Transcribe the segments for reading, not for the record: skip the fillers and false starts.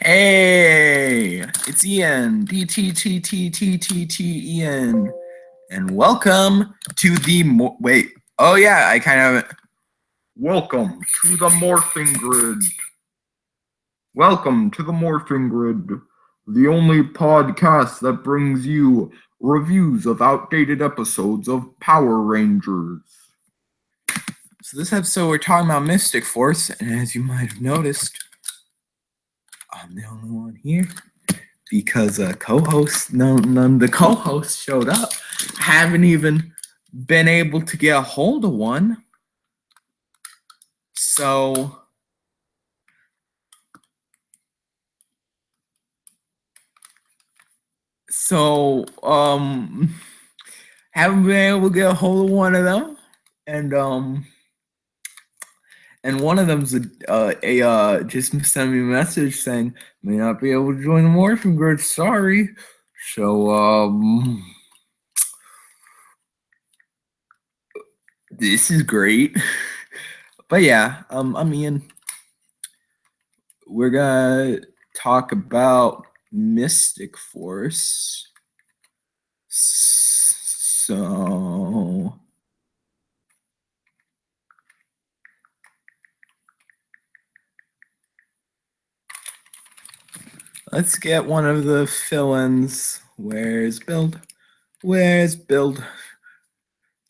Hey, it's Ian, DTTTTTT Ian, and welcome to the welcome to the morphing grid. Welcome to the morphing grid, the only podcast that brings you reviews of outdated episodes of Power Rangers. So this episode we're talking about Mystic Force, and as you might have noticed, I'm the only one here because the co-hosts showed up. I haven't even been able to get a hold of one. So haven't been able to get a hold of one of them. And one of them's just sent me a message saying may not be able to join the morphing grid. Sorry. So this is great. But yeah, I'm Ian. We're gonna talk about Mystic Force. So let's get one of the fill-ins. Where's Build? Where's Build?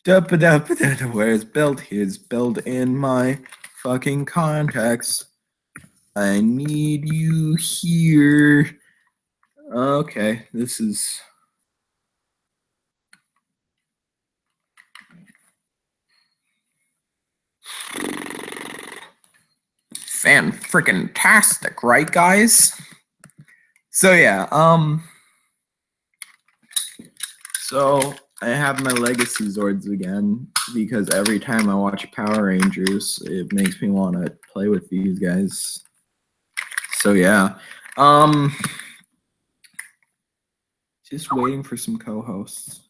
Where's Build? Here's Build in my fucking contacts. I need you here. Okay, this is... fan-frickin-tastic, right, guys? So yeah, so I have my Legacy Zords again because every time I watch Power Rangers, it makes me want to play with these guys. So yeah, just waiting for some co-hosts.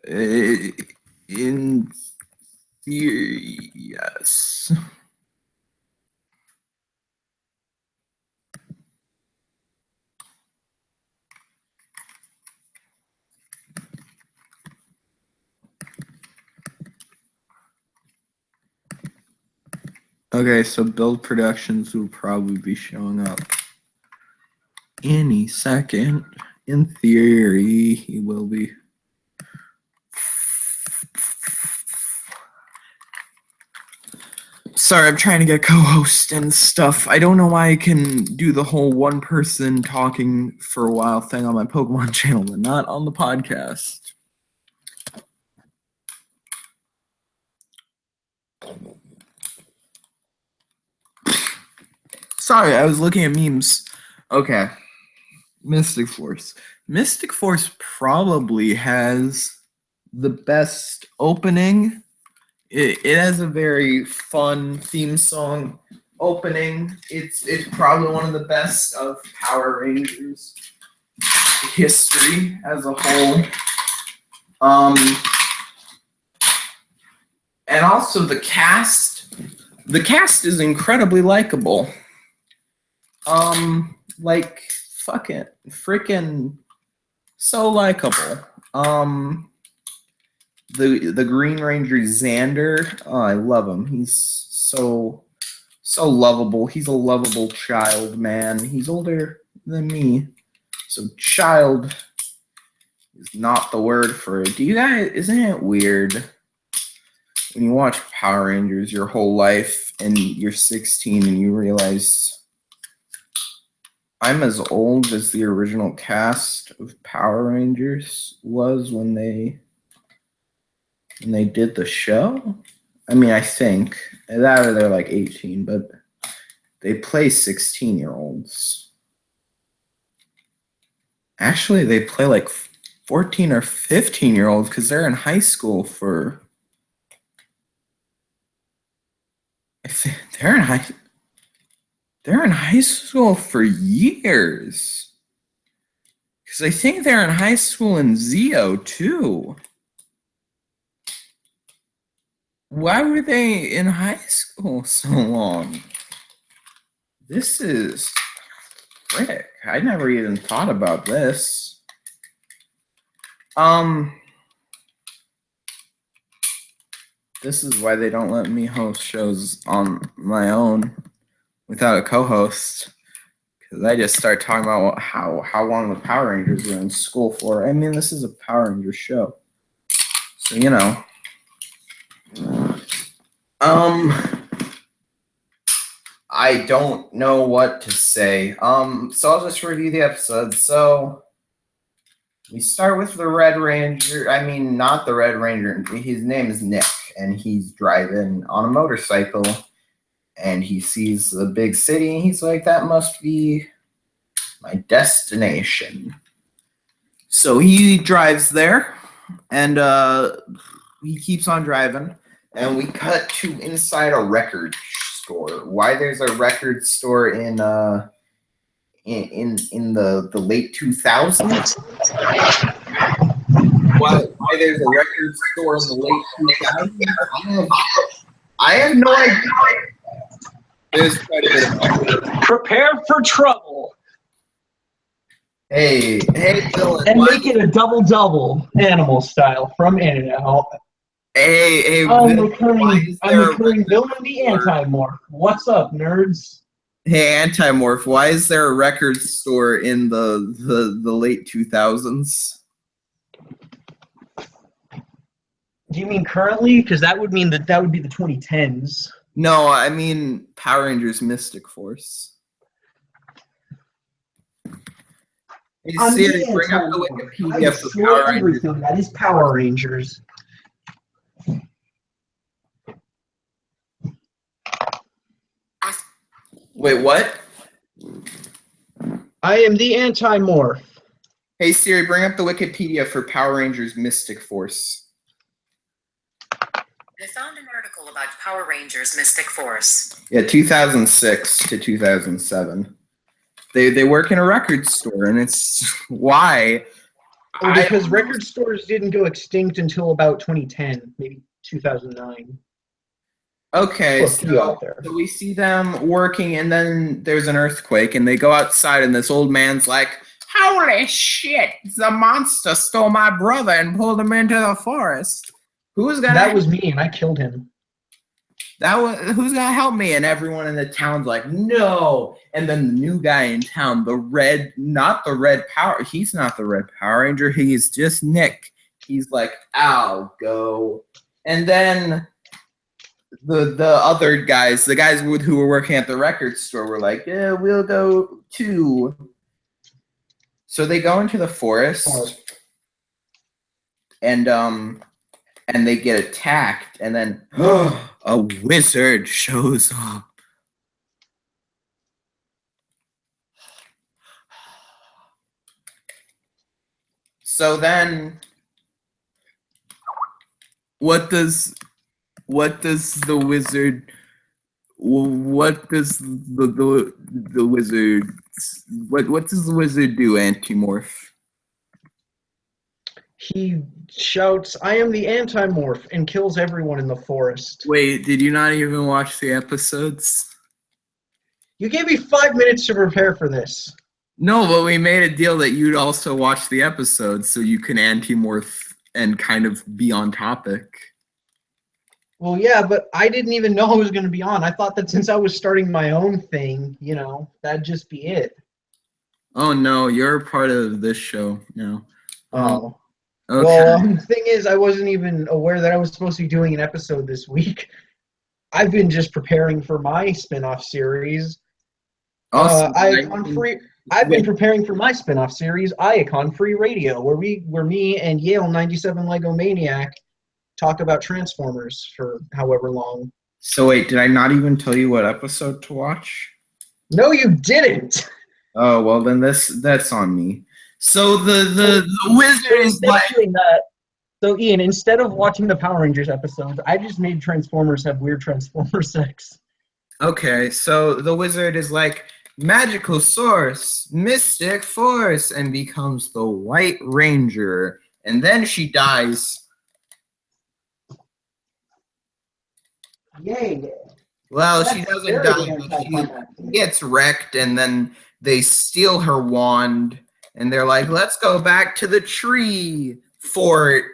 In theory, yes. Okay, so Build Productions will probably be showing up any second. In theory, he will be. Sorry, I'm trying to get co-host and stuff. I don't know why I can do the whole one person talking for a while thing on my Pokemon channel, but not on the podcast. Sorry, I was looking at memes. Okay. Mystic Force. Mystic Force probably has the best opening. It has a very fun theme song opening. It's probably one of the best of Power Rangers history as a whole. And also the cast. The cast is incredibly likable. Like fucking freaking so likable. The Green Ranger Xander, oh, I love him. He's so lovable. He's a lovable child, man. He's older than me, so child is not the word for it. Do you guys? Isn't it weird when you watch Power Rangers your whole life and you're 16 and you realize I'm as old as the original cast of Power Rangers was when they did the show? I mean, I think that or they're like 18, but they play 16-year-olds. Actually, they play like 14 or 15-year-olds because they're in high school for... They're in high school for years. Because I think they're in high school in Zeo, too. Why were they in high school so long? This is frick. I never even thought about this. This is why they don't let me host shows on my own without a co-host. Because I just start talking about how long the Power Rangers were in school for. I mean, this is a Power Rangers show. So, you know. I don't know what to say. So I'll just review the episode. So we start with the Red Ranger. I mean, not the Red Ranger. His name is Nick, and he's driving on a motorcycle, and he sees the big city, and he's like, that must be my destination. So he drives there, and he keeps on driving, and we cut to inside a record store. Why there's a record store in the late 2000s? Why there's a record store in the late 2000s? I have no idea. There's quite a bit of Prepare for trouble. Hey, Dylan. And make it a double-double, animal style, from In-N-Out. Hey, I'm recurring villain, the Anti-Morph. What's up, nerds? Hey, Anti-Morph, why is there a record store in the late 2000s? Do you mean currently? Because that would mean that would be the 2010s. No, I mean Power Rangers Mystic Force. Hey, Siri, bring up the Wikipedia for Power Rangers. That is Power Rangers. Wait, what? I am the Anti-Morph. Hey, Siri, bring up the Wikipedia for Power Rangers Mystic Force. I found an article about Power Rangers Mystic Force. Yeah, 2006 to 2007. They work in a record store, and it's why. Well, because record stores didn't go extinct until about 2010, maybe 2009. Okay, so we see them working, and then there's an earthquake, and they go outside, and this old man's like, holy shit, the monster stole my brother and pulled him into the forest. Who's gonna? That was me, and I killed him. Who's gonna help me? And everyone in the town's like, no. And then the new guy in town, he's not the Red Power Ranger, he's just Nick. He's like, I'll go. And then the other guys, the guys who were working at the record store were like, yeah, we'll go too. So they go into the forest, and they get attacked, and then a wizard shows up. So then, what does the wizard? What does the wizard? What does the wizard do, Anti-Morph? He shouts, I am the Anti-Morph, and kills everyone in the forest. Wait, did you not even watch the episodes? You gave me 5 minutes to prepare for this. No, but we made a deal that you'd also watch the episodes so you can Anti-Morph and kind of be on topic. Well, yeah, but I didn't even know I was going to be on. I thought that since I was starting my own thing, that'd just be it. Oh, no, you're a part of this show now. Oh. Okay. Well, the thing is, I wasn't even aware that I was supposed to be doing an episode this week. I've been just preparing for my spin-off series. Awesome. I've been preparing for my spin-off series, Icon Free Radio, where me and Yale 97 Lego Maniac talk about Transformers for however long. So wait, did I not even tell you what episode to watch? No, you didn't. Oh, well then that's on me. So the wizard is like that. So Ian, instead of watching the Power Rangers episodes, I just made Transformers have weird Transformer sex. Okay, so the wizard is like, magical source, mystic force, and becomes the White Ranger. And then she dies. Yay. Well, she doesn't die, but she gets wrecked, and then they steal her wand, and they're like, let's go back to the tree fort.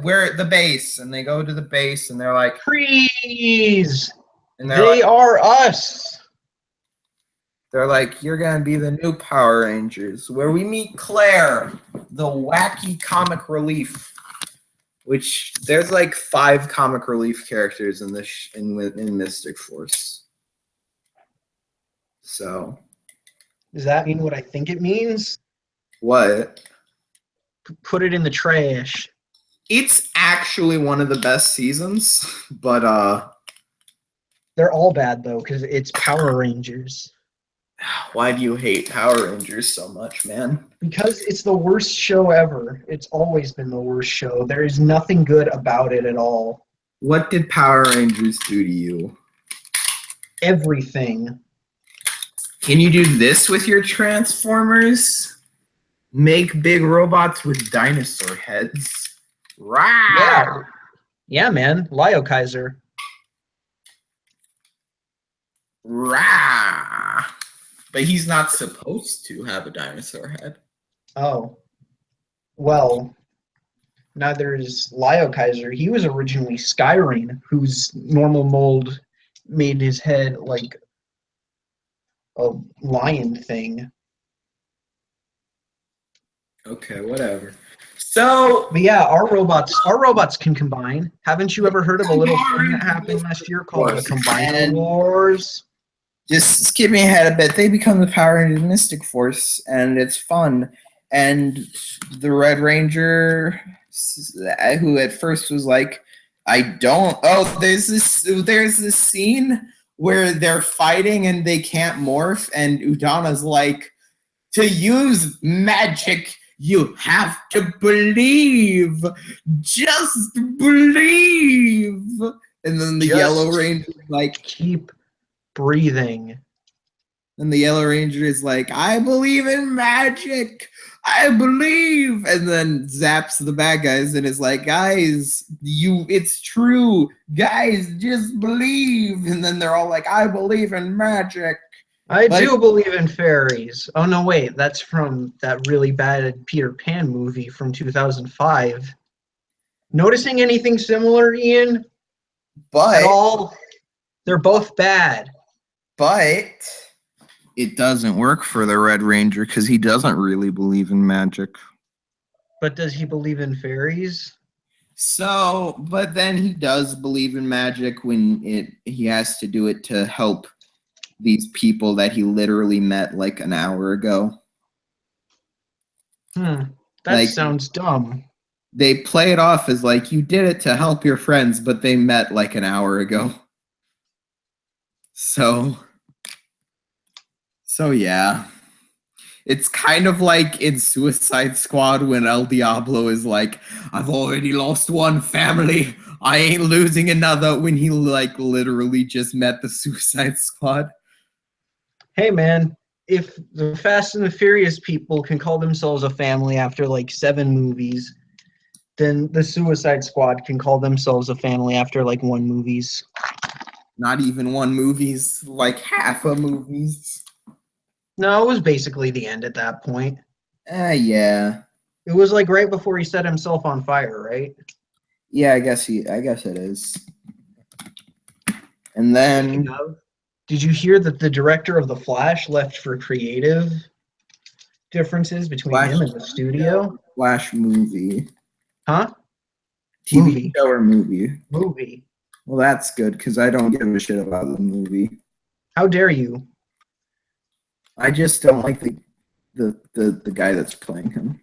We're at the base, and they go to the base, and they're like, Trees! and they're They like, are us! you're gonna be the new Power Rangers, where we meet Claire, the wacky comic relief. Which there's like 5 comic relief characters in this in Mystic Force. So, Does that mean what I think it means? what? Put it in the trash. It's actually one of the best seasons, but They're all bad though, because it's Power Rangers. why do you hate Power Rangers so much, man? Because it's the worst show ever. It's always been the worst show. There is nothing good about it at all. What did Power Rangers do to you? Everything. Can you do this with your Transformers? Make big robots with dinosaur heads. Rah! Yeah. Yeah, man. Leo Kaiser. Rah! But he's not supposed to have a dinosaur head. Oh. Well, neither is Leo Kaiser. He was originally Skyrene, whose normal mold made his head like a lion thing. Okay, whatever. So, But yeah, our robots can combine. Haven't you ever heard of a little thing that happened last year called the Combiner Wars? just skipping ahead a bit, they become the Power Rangers Mystic Force, and it's fun. And the Red Ranger, who at first was like, I don't. Oh, there's this scene where they're fighting and they can't morph, and Udana's like, to use magic, you have to believe. Just believe. And then the Just Yellow Ranger is like, keep breathing. and the Yellow Ranger is like, I believe in magic. I believe. And then zaps the bad guys and is like, guys, it's true. Guys, just believe. And then they're all like, I believe in magic. I Like- do believe in fairies. Oh no, wait, that's from that really bad Peter Pan movie from 2005. Noticing anything similar, Ian? At But all? They're both bad. it doesn't work for the Red Ranger because he doesn't really believe in magic. But does he believe in fairies? So, but then he does believe in magic when he has to do it to help these people that he literally met like an hour ago. That Like- sounds dumb. They play it off as like you did it to help your friends, but they met like an hour ago. So yeah. It's kind of like in Suicide Squad when El Diablo is like, I've already lost one family. I ain't losing another, when he like literally just met the Suicide Squad. Hey man, if the Fast and the Furious people can call themselves a family after like 7 movies, then the Suicide Squad can call themselves a family after like 1 movies. Not even 1 movies, like half a movies. No, it was basically the end at that point. Yeah. It was like right before he set himself on fire, right? Yeah, I guess it is. And then Speaking of, did you hear that the director of The Flash left for creative differences between Flash him and the studio? Flash movie. Huh? TV Movie. show or movie? Movie. Well, that's good because I don't give a shit about the movie. How dare you? I just don't like the guy that's playing him.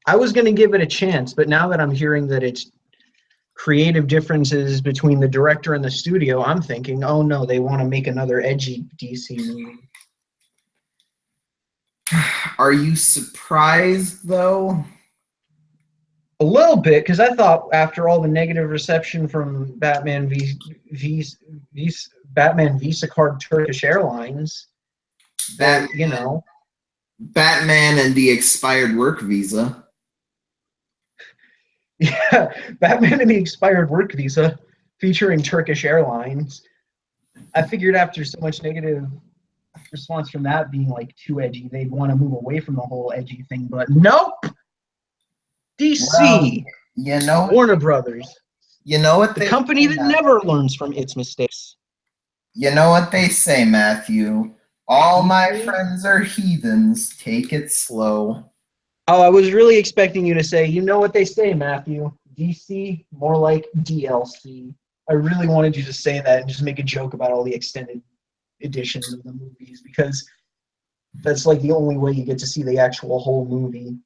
I was going to give it a chance, but now that I'm hearing that it's creative differences between the director and the studio, I'm thinking, oh no, they want to make another edgy DC movie. Are you surprised though? A little bit, because I thought after all the negative reception from Batman Visa Card Turkish Airlines, that, you know, Batman and the expired work visa. yeah, Batman and the Expired Work Visa featuring Turkish Airlines. I figured after so much negative response from that being like too edgy. They'd want to move away from the whole edgy thing, but nope. DC, you know, Warner Brothers, you know what the they company say, that never learns from its mistakes. you know what they say, Matthew. All my friends are heathens. Take it slow. Oh, I was really expecting you to say, you know what they say, Matthew. DC, more like DLC. I really wanted you to say that and just make a joke about all the extended editions of the movies, because that's like the only way you get to see the actual whole movie.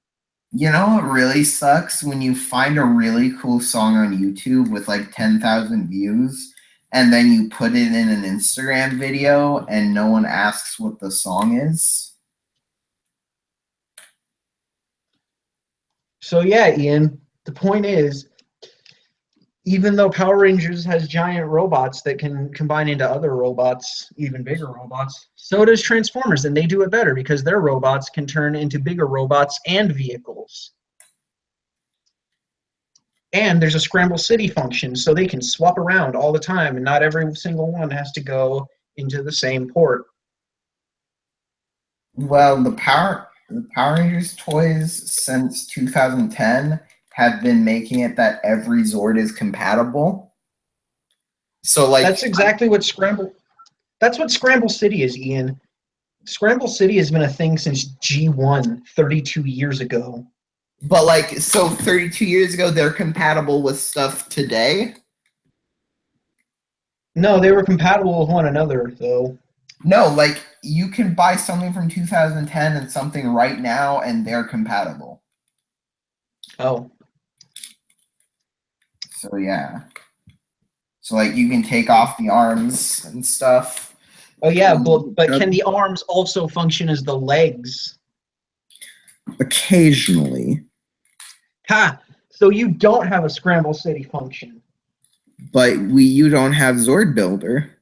You know what really sucks? When you find a really cool song on YouTube with like 10,000 views, and then you put it in an Instagram video and no one asks what the song is. So yeah, Ian, the point is, even though Power Rangers has giant robots that can combine into other robots, even bigger robots, so does Transformers, and they do it better because their robots can turn into bigger robots and vehicles. And there's a Scramble City function, so they can swap around all the time, and not every single one has to go into the same port. Well, the Power Rangers toys since 2010 have been making it that every Zord is compatible. So like That's exactly what That's what Scramble City is, Ian. Scramble City has been a thing since G1 32 years ago. but like so 32 years ago they're compatible with stuff today? No, they were compatible with one another, though. No, like you can buy something from 2010 and something right now and they're compatible. Oh. So yeah. So like you can take off the arms and stuff. Oh yeah, but can the arms also function as the legs? Occasionally. Ha! So you don't have a Scramble City function. But you don't have Zord Builder.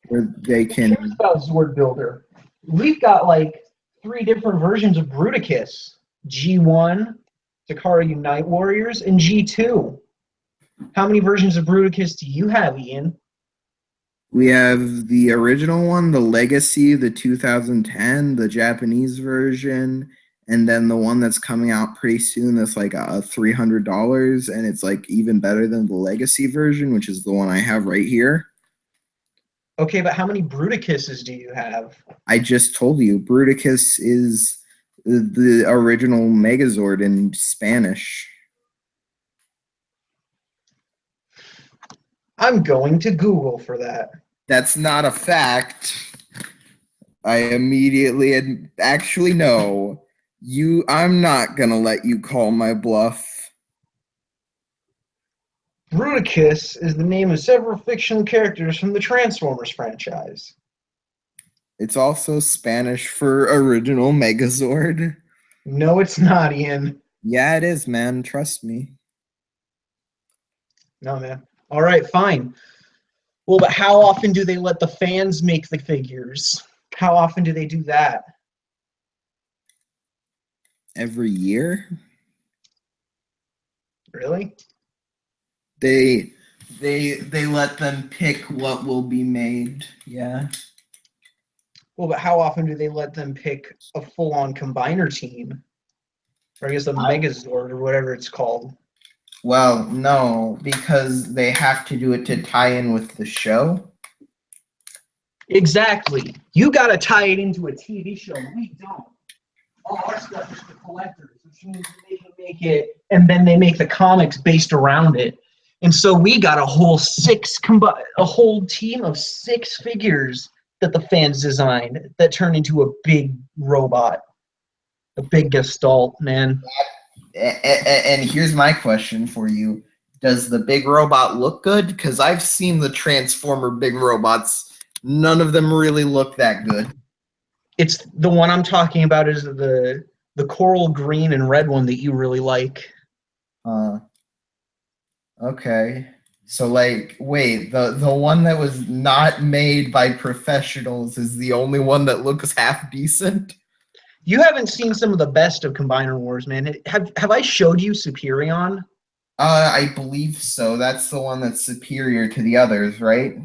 Where they can. Who cares about Zord Builder? We've got like 3 different versions of Bruticus. G1, Takara Unite Warriors, and G2. How many versions of Bruticus do you have, Ian? We have the original one, the Legacy, the 2010, the Japanese version, and then the one that's coming out pretty soon that's like $300, and it's like even better than the Legacy version, which is the one I have right here. Okay, but how many Bruticus's do you have? I just told you, Bruticus is the original Megazord in Spanish. I'm going to Google for that. That's not a fact. I immediately actually no. I'm not gonna let you call my bluff. Bruticus is the name of several fictional characters from the Transformers franchise. It's also Spanish for original Megazord. No, it's not, Ian. Yeah, it is, man. Trust me. No, man. All right, fine. Well, but how often do they let the fans make the figures? How often do they do that? Every year? Really? They let them pick what will be made. Yeah. Well, but how often do they let them pick a full-on combiner team? Or I guess a Megazord or whatever it's called. Well, no, because they have to do it to tie in with the show. Exactly. You got to tie it into a TV show. We don't. All our stuff is for collectors, which means they can make it, and then they make the comics based around it. And so we got a whole team of 6 figures that the fans designed that turn into a big robot, a big gestalt, man. And here's my question for you. Does the big robot look good? Because I've seen the Transformer big robots. None of them really look that good. It's the one I'm talking about is the coral green and red one that you really like. Okay. So like wait, the one that was not made by professionals is the only one that looks half decent? You haven't seen some of the best of Combiner Wars, man. Have I showed you Superion? I believe so. That's the one that's superior to the others, right?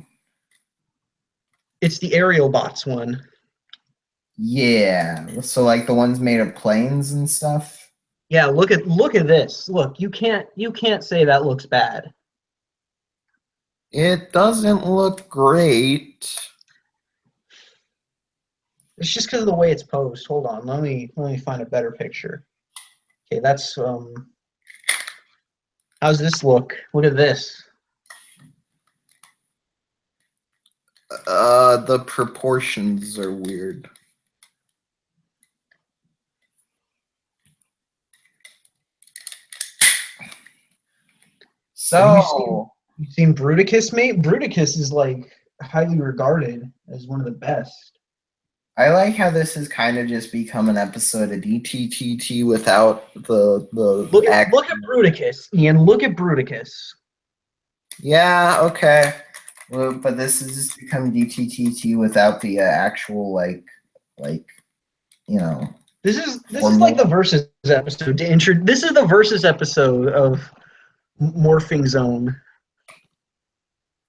It's the aerial bots one. Yeah. So like the ones made of planes and stuff. Yeah, look at this. Look, you can't say that looks bad. It doesn't look great. It's just because of the way it's posed. Hold on, let me find a better picture. Okay, that's how's this look? Look at this. The proportions are weird. So You've seen Bruticus, mate? Bruticus is like highly regarded as one of the best. I like how this has kind of just become an episode of DTTT without the Look at Bruticus, Ian. Look at Bruticus. Yeah, okay. Well, but this has just become DTTT without the actual like you know. This is like the versus episode to this is the versus episode of Morphing Zone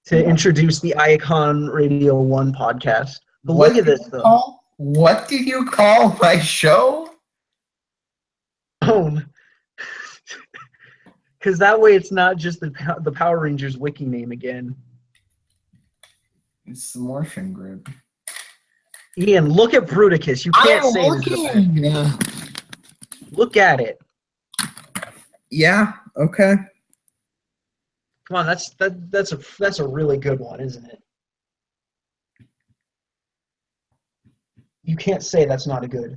to introduce the Icon Radio 1 podcast. But look at this though. What did you call my show? Because that way it's not just the Power Rangers wiki name again. It's the Morphing Grid. Ian, look at Bruticus. You can't say this. Look at it. Yeah. Okay. Come on, that's a really good one, isn't it? You can't say that's not a good.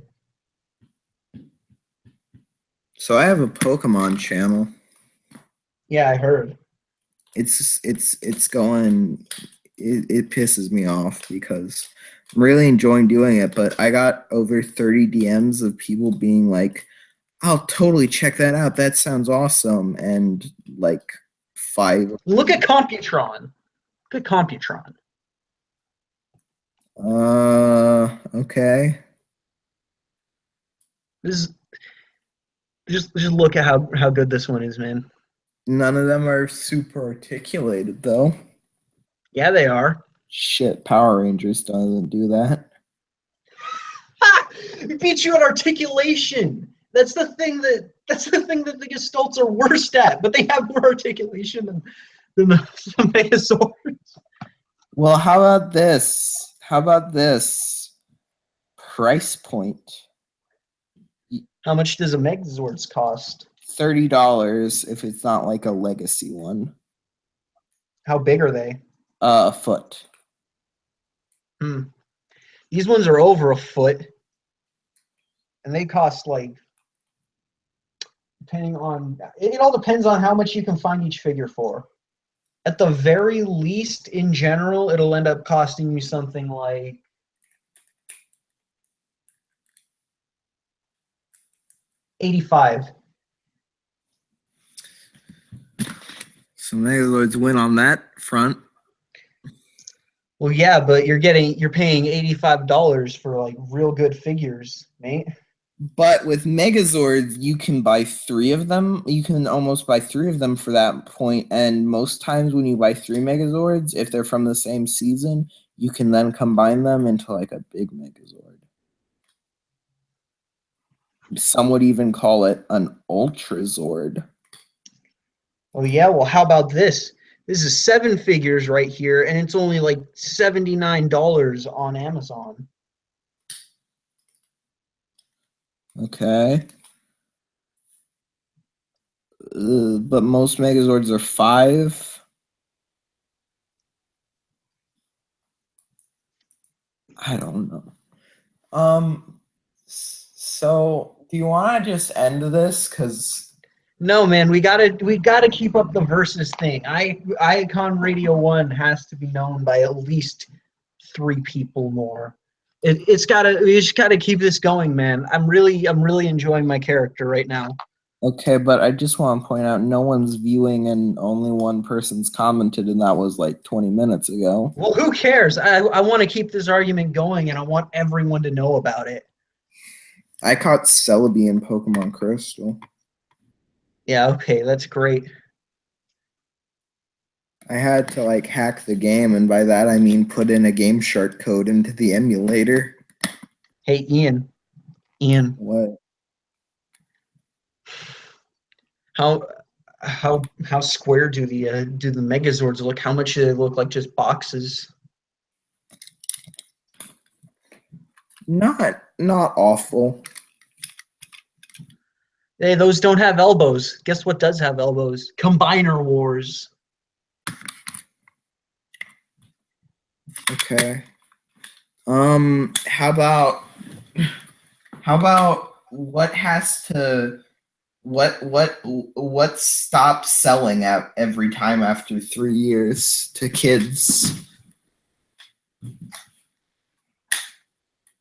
So I have a Pokemon channel. Yeah, I heard. It's going. It pisses me off because I'm really enjoying doing it, but I got over 30 DMs of people being like, "I'll totally check that out. That sounds awesome," and like 5. Look at Computron. Look at Computron. Okay. This is just look at how good this one is, man. None of them are super articulated though. Yeah, they are. Shit, Power Rangers doesn't do that. Ha! It beats you at articulation. That's the thing that the Gestalts are worst at, but they have more articulation than the Megazords. Well, how about this? Price point. How much does a Megazords cost? $30 if it's not like a legacy one. How big are they? A foot. These ones are over a foot, and they cost like, depending on it all depends on how much you can find each figure for. At the very least, in general, it'll end up costing you something like $85. So Megazords win on that front. Well, yeah, but you're paying $85 for like real good figures, mate. But with Megazords, you can buy 3 of them. You can almost buy 3 of them for that point. And most times when you buy 3 Megazords, if they're from the same season, you can then combine them into like a big Megazord. Some would even call it an Ultrazord. Oh yeah, well how about this? This is 7 figures right here, and it's only like $79 on Amazon. Okay. But most Megazords are 5. I don't know. So do you want to just end this? Because no, man, we gotta keep up the versus thing. Icon Radio 1 has to be known by at least 3 people more. We just gotta keep this going, man. I'm really enjoying my character right now. okay, but I just want to point out no one's viewing and only one person's commented, and that was like 20 minutes ago. Well, who cares? I want to keep this argument going, and I want everyone to know about it. I caught Celebi in Pokemon Crystal. Yeah, okay, that's great. I had to like hack the game, and by that I mean put in a Game Shark code into the emulator. Hey, Ian. Ian, What? how square do the Megazords look? How much do they look like just boxes? Not awful. Hey, those don't have elbows. Guess what does have elbows? Combiner Wars. Okay. How about what has to what stops selling at every time after 3 years to kids?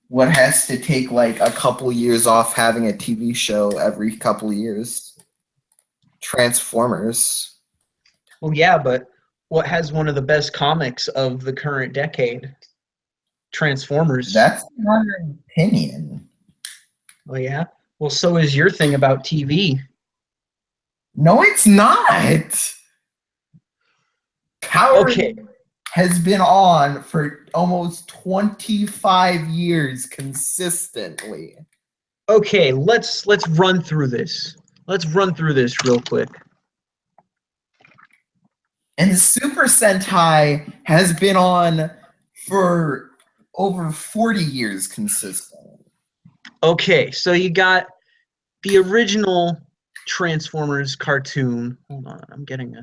What has to take like a couple years off having a TV show every couple years? Transformers. Well, yeah, but what has one of the best comics of the current decade? Transformers. That's not an opinion. Oh, yeah? Well, so is your thing about TV. No, it's not. Power Okay. has been on for almost 25 years consistently. Okay, let's run through this. Let's run through this real quick. And Super Sentai has been on for over 40 years consistently. Okay, so you got the original Transformers cartoon. Hold on, I'm getting a.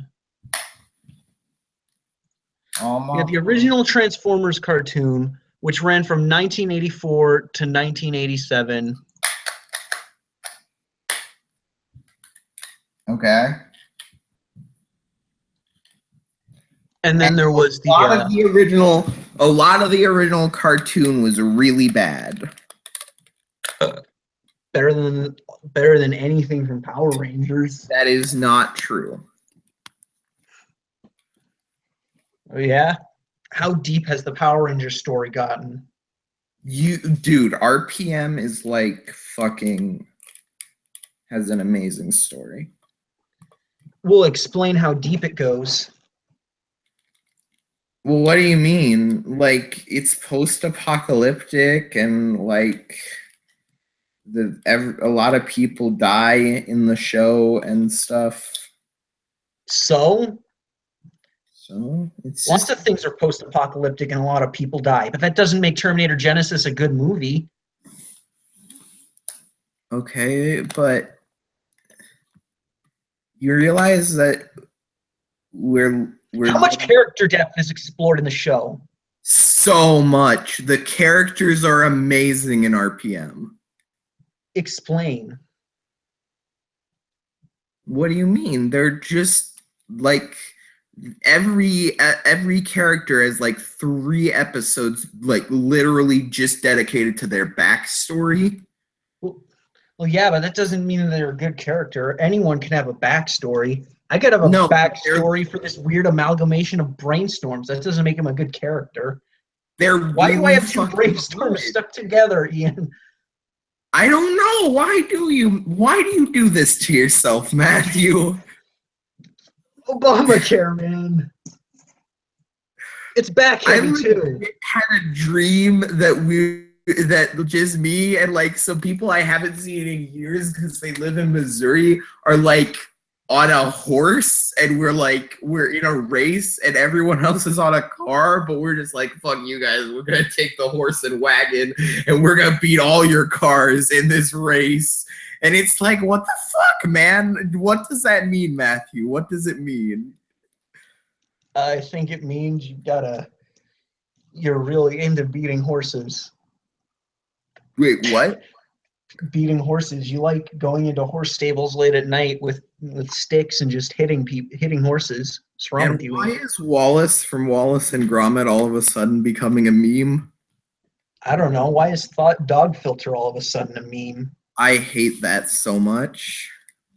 You got the original Transformers cartoon, which ran from 1984 to 1987. Okay. And then there was a lot of the original cartoon was really bad. better than anything from Power Rangers. That is not true. Oh yeah? How deep has the Power Rangers story gotten? Dude, RPM is like fucking has an amazing story. We'll explain how deep it goes. Well, what do you mean? Like, it's post-apocalyptic and like a lot of people die in the show and stuff. So It's lots of things are post-apocalyptic and a lot of people die, but that doesn't make Terminator Genesis a good movie. okay, but you realize that we're how much character depth is explored in the show? So much. The characters are amazing in RPM. Explain. What do you mean? They're just like every character has like 3 episodes like literally just dedicated to their backstory. Well, yeah, but that doesn't mean that they're a good character. Anyone can have a backstory. I could have a backstory for this weird amalgamation of brainstorms. That doesn't make him a good character. Why do I have 2 brainstorms stuck together, Ian? I don't know. Why do you do this to yourself, Matthew? Obamacare, man. It's back heavy too. I had a dream that just me and like some people I haven't seen in years because they live in Missouri are like on a horse and we're in a race and everyone else is on a car, but we're just like, fuck you guys, we're gonna take the horse and wagon and we're gonna beat all your cars in this race. And it's like, what the fuck, man? What does that mean, Matthew? What does it mean? I think it means you're really into beating horses. Wait, what? Beating horses. You like going into horse stables late at night with sticks and just hitting horses. What's wrong with you? Why is Wallace from Wallace and Gromit all of a sudden becoming a meme? I don't know. Why is Dog Filter all of a sudden a meme? I hate that so much.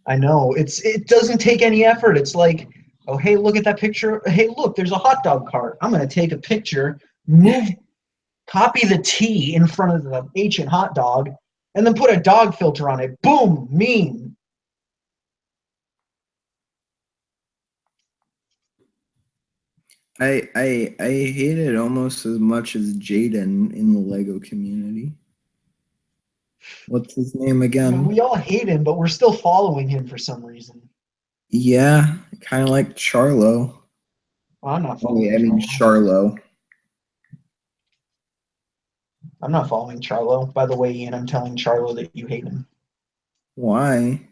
I know. It doesn't take any effort. It's like, oh, hey, look at that picture. Hey, look, there's a hot dog cart. I'm going to take a picture, copy the T in front of the H in hot dog, and then put a dog filter on it. Boom, meme. I hate it almost as much as Jaden in the Lego community. What's his name again? We all hate him, but we're still following him for some reason. Yeah, kind of like Charlo. Well, I'm not Oh, following yeah, I mean Charlo. Charlo. I'm not following Charlo. By the way, Ian, I'm telling Charlo that you hate him. Why?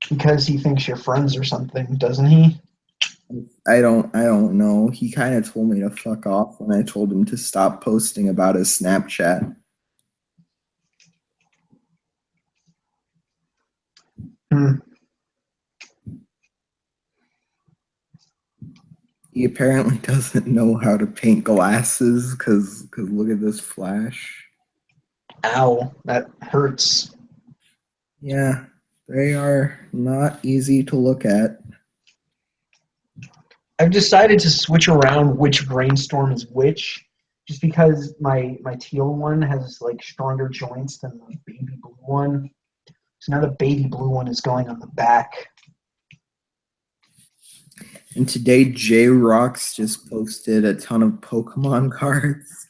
Because he thinks you're friends or something, doesn't he? I don't know. He kind of told me to fuck off when I told him to stop posting about his Snapchat. Hmm. He apparently doesn't know how to paint glasses because look at this flash. Ow, that hurts. Yeah, they are not easy to look at. I've decided to switch around which brainstorm is which, just because my teal one has like stronger joints than the baby blue one. So now the baby blue one is going on the back. And today, J Rocks just posted a ton of Pokemon cards.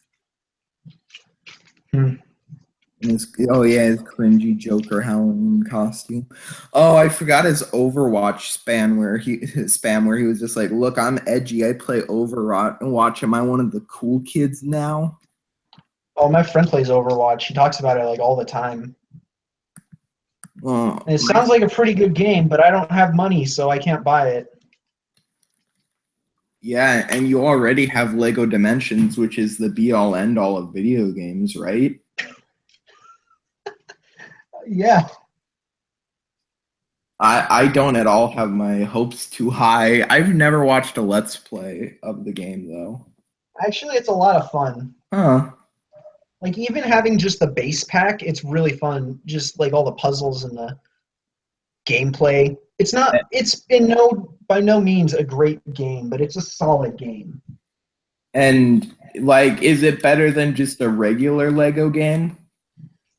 Hmm. And his cringy Joker Halloween costume. Oh, I forgot his Overwatch spam where he was just like, "Look, I'm edgy. I play Overwatch. Am I one of the cool kids now?" Oh, my friend plays Overwatch. He talks about it like all the time. Well, And it sounds like a pretty good game, but I don't have money, so I can't buy it. yeah, and you already have Lego Dimensions, which is the be all end all of video games, right? Yeah. I don't at all have my hopes too high. I've never watched a Let's Play of the game though. Actually, it's a lot of fun. Huh. Like, even having just the base pack, it's really fun. Just like all the puzzles and the gameplay. It's by no means a great game, but it's a solid game. And like, is it better than just a regular Lego game?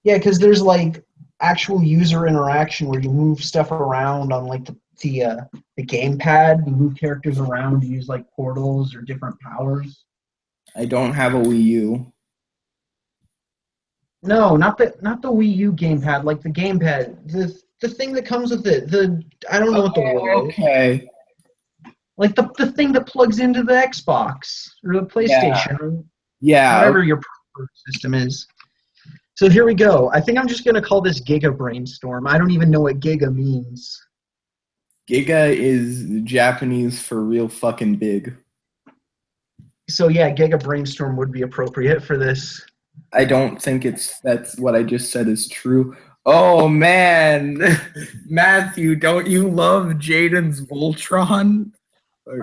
Yeah, because there's like actual user interaction where you move stuff around on like the gamepad. You move characters around. You use like portals or different powers. I don't have a Wii U. No, not the Wii U gamepad. Like the gamepad, the thing that comes with it. I don't know what the word is. Okay. Like the thing that plugs into the Xbox or the Yeah. PlayStation or Yeah. whatever your preferred system is. So here we go. I think I'm just gonna call this Giga Brainstorm. I don't even know what Giga means. Giga is Japanese for real fucking big. So yeah, Giga Brainstorm would be appropriate for this. I don't think that's what I just said is true. Oh man, Matthew, don't you love Jaden's Voltron? I'm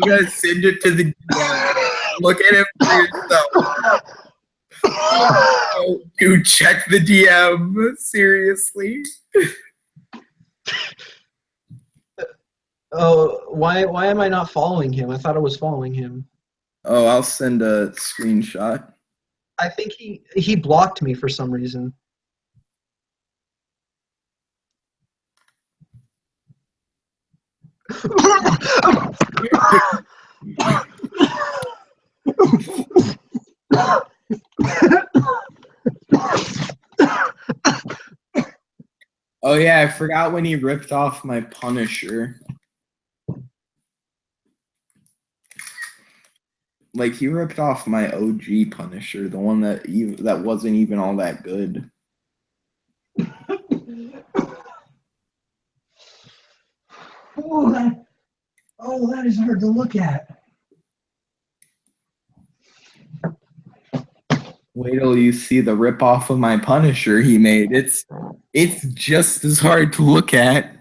gonna send it to the DM. Look at it for yourself. Dude, check the DM. Seriously. Oh, why am I not following him? I thought I was following him. Oh, I'll send a screenshot. I think he blocked me for some reason. Oh yeah, I forgot when he ripped off my Punisher. Like he ripped off my OG Punisher, the one that wasn't even all that good. That is hard to look at. Wait till you see the rip off of my Punisher he made. It's just as hard to look at.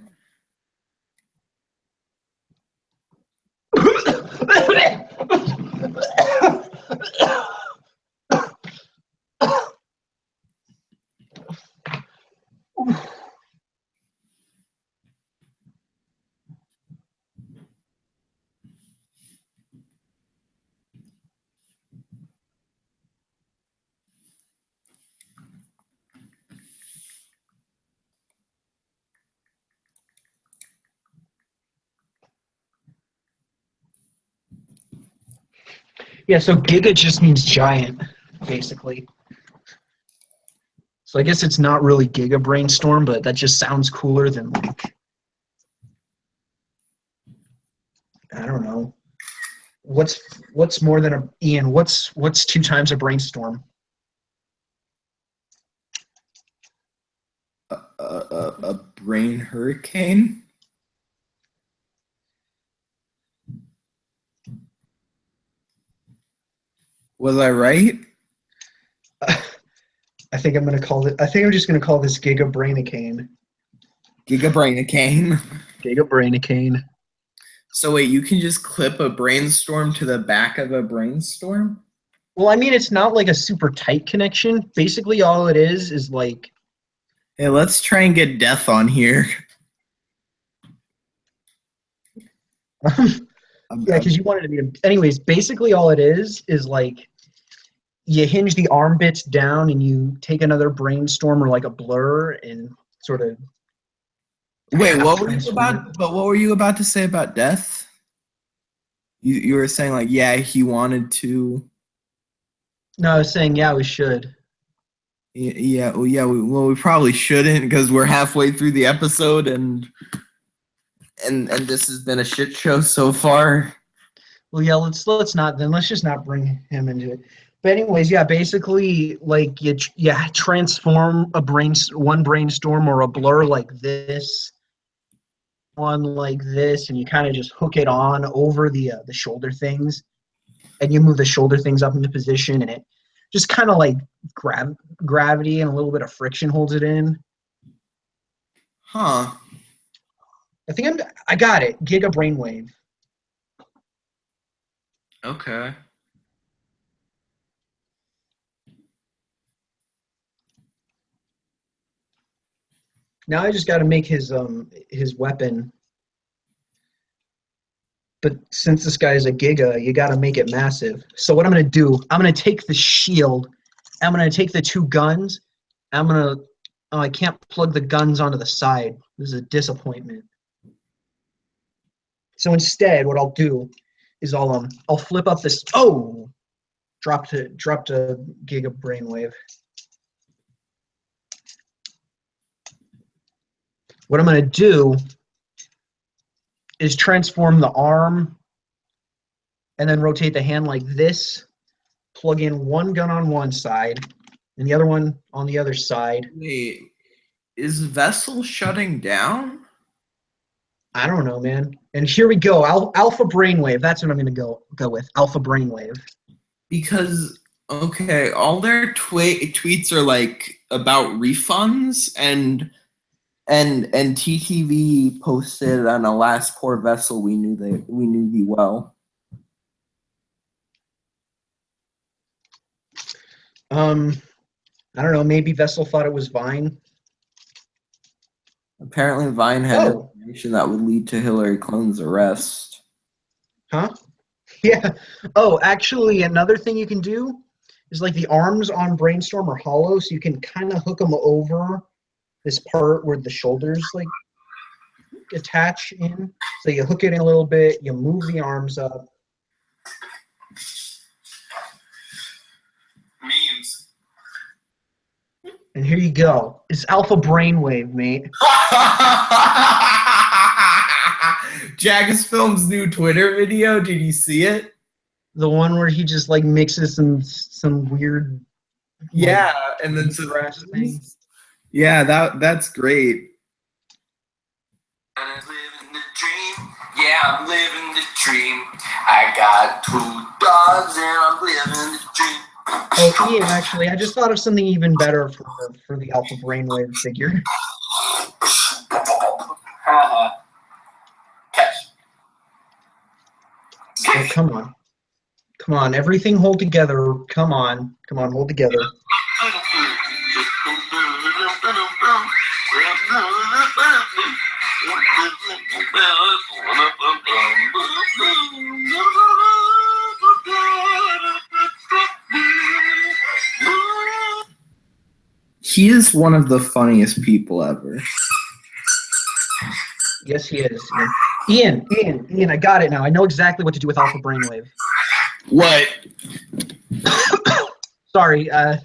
Yeah, so giga just means giant, basically. So I guess it's not really giga brainstorm, but that just sounds cooler than like, I don't know. What's more than a Ian? What's 2 times a brainstorm? A brain hurricane. Was I right? I think I'm gonna call it. I think I'm just gonna call this giga brainicane. Gigabrainicane. Giga brainicane. So wait, you can just clip a brainstorm to the back of a brainstorm? Well, I mean, it's not like a super tight connection. Basically, all it is like. Hey, let's try and get Death on here. Yeah, because you wanted to be. Anyways, basically, all it is like you hinge the arm bits down and you take another brainstorm or like a blur and sort of. Wait, what were you about? But what were you about to say about Death? You were saying like, yeah, he wanted to. No, I was saying, yeah, we should. Yeah, well, yeah. We probably shouldn't because we're halfway through the episode and this has been a shit show so far. Well, yeah, let's not then. Let's just not bring him into it. But anyways, yeah, basically, like you transform one brainstorm or a blur like this, one like this, and you kind of just hook it on over the shoulder things, and you move the shoulder things up into position, and it just kind of like gravity and a little bit of friction holds it in. Huh. I think I got it. Giga brainwave. Okay. Now I just got to make his weapon. But since this guy is a giga, you got to make it massive. So what I'm going to do, I'm going to take the shield. I'm going to take the 2 guns. I'm going to, oh, I can't plug the guns onto the side. This is a disappointment. So instead, what I'll do is I'll flip up this, oh, dropped a giga brainwave. What I'm going to do is transform the arm and then rotate the hand like this, plug in one gun on one side and the other one on the other side. Wait, is Vessel shutting down? I don't know, man. And here we go. Alpha brainwave. That's what I'm going to go with. Alpha brainwave. Because okay, all their tweets are like about refunds and TTV posted on a last poor Vessel we knew thee well. I don't know. Maybe Vessel thought it was Vine. Apparently, Vine had information that would lead to Hillary Clinton's arrest. Huh? Yeah. Oh, actually, another thing you can do is like the arms on Brainstorm are hollow, so you can kind of hook them over this part where the shoulders like attach in. So you hook it in a little bit, you move the arms up. Memes. And here you go. It's Alpha Brainwave, mate. Jagus Film's new Twitter video. Did you see it? The one where he just like mixes some weird, yeah, and then some things. Yeah, that's great. I'm living the dream. Yeah, I'm living the dream. I got 2 dogs and I'm living the dream. Oh, Ian, actually, I just thought of something even better for the Alpha Brainwave figure. Catch. Oh, come on. Come on, everything hold together. Come on, hold together. He is one of the funniest people ever. Yes, he is. Ian, I got it now. I know exactly what to do with Alpha Brainwave. What? Sorry. Okay,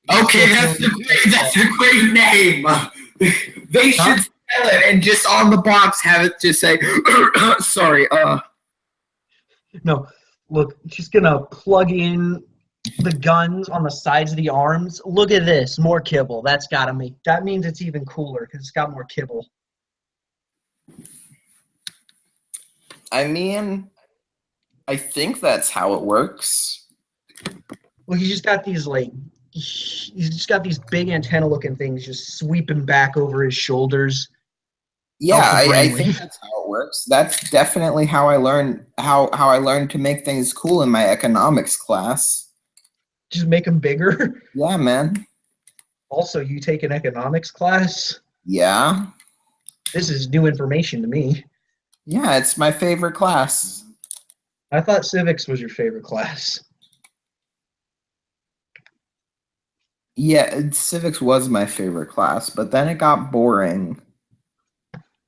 that's a great name. They should spell it and just on the box have it just say, sorry, No, look, just gonna plug in the guns on the sides of the arms. Look at this, more kibble. That means it's even cooler because it's got more kibble. I mean, I think that's how it works. Well, he's just got these big antenna looking things just sweeping back over his shoulders. Yeah, Alpha I brainwave. think that's how it works. That's definitely how I learned how I learned to make things cool in my economics class. Just make them bigger. Yeah, man. Also, you take an economics class. Yeah. This is new information to me. Yeah, it's my favorite class. I thought civics was your favorite class. Yeah, civics was my favorite class, but then it got boring.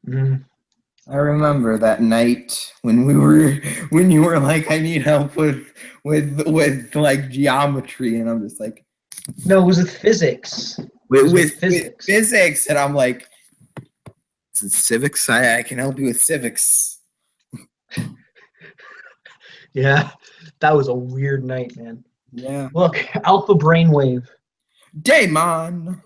I remember that night when you were like, I need help with like geometry, and I'm just like, No, it was with physics. with physics. physics, and I'm like, is it civics? I can help you with civics. Yeah, that was a weird night, man. Yeah. Look, alpha brainwave. Daemon.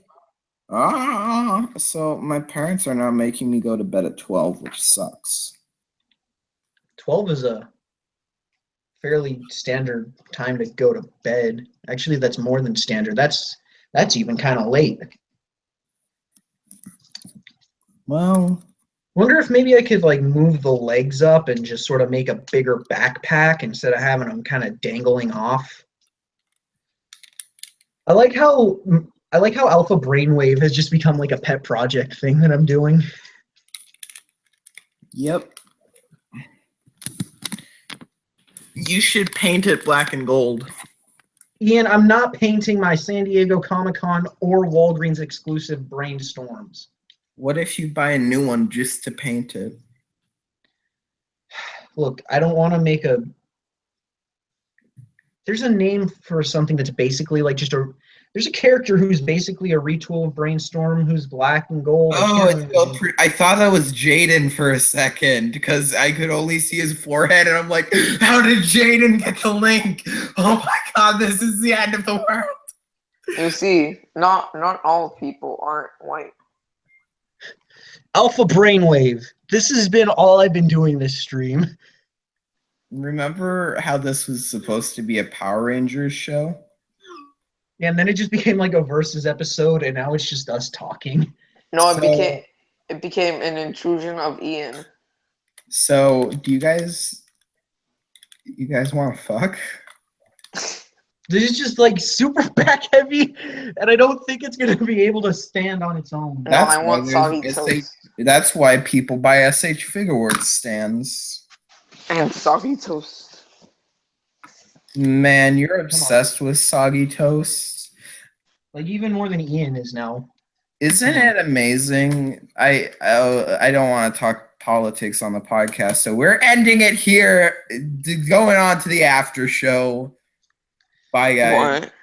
So my parents are now making me go to bed at 12, which sucks. 12 is a fairly standard time to go to bed. Actually, that's more than standard. That's even kind of late. Well, Wonder if maybe I could like move the legs up and just sort of make a bigger backpack instead of having them kind of dangling off. I like how alpha brainwave has just become like a pet project thing that I'm doing. yep. You should paint it black and gold. Ian, I'm not painting my San Diego Comic-Con or Walgreens exclusive brainstorms. What if you buy a new one just to paint it? Look, I don't want to make a... There's a name for something that's basically like just a... There's a character who's basically a retool of Brainstorm who's black and gold. I thought that was Jaden for a second because I could only see his forehead, and I'm like, how did Jaden get the link? Oh my god, this is the end of the world. You see, not all people aren't white. Alpha Brainwave. This has been all I've been doing this stream. Remember how this was supposed to be a Power Rangers show? Yeah, and then it just became like a versus episode, and now it's just us talking. No, it became an intrusion of Ian. So, do you guys want to fuck? This is just like super back heavy, and I don't think it's gonna be able to stand on its own. No, I want soggy toast. That's why people buy SH Figureworks stands. And soggy toast. Man, you're obsessed with soggy toast. Like even more than Ian is now. Isn't it amazing? I don't want to talk politics on the podcast, so we're ending it here. Going on to the after show. Bye, guys. What?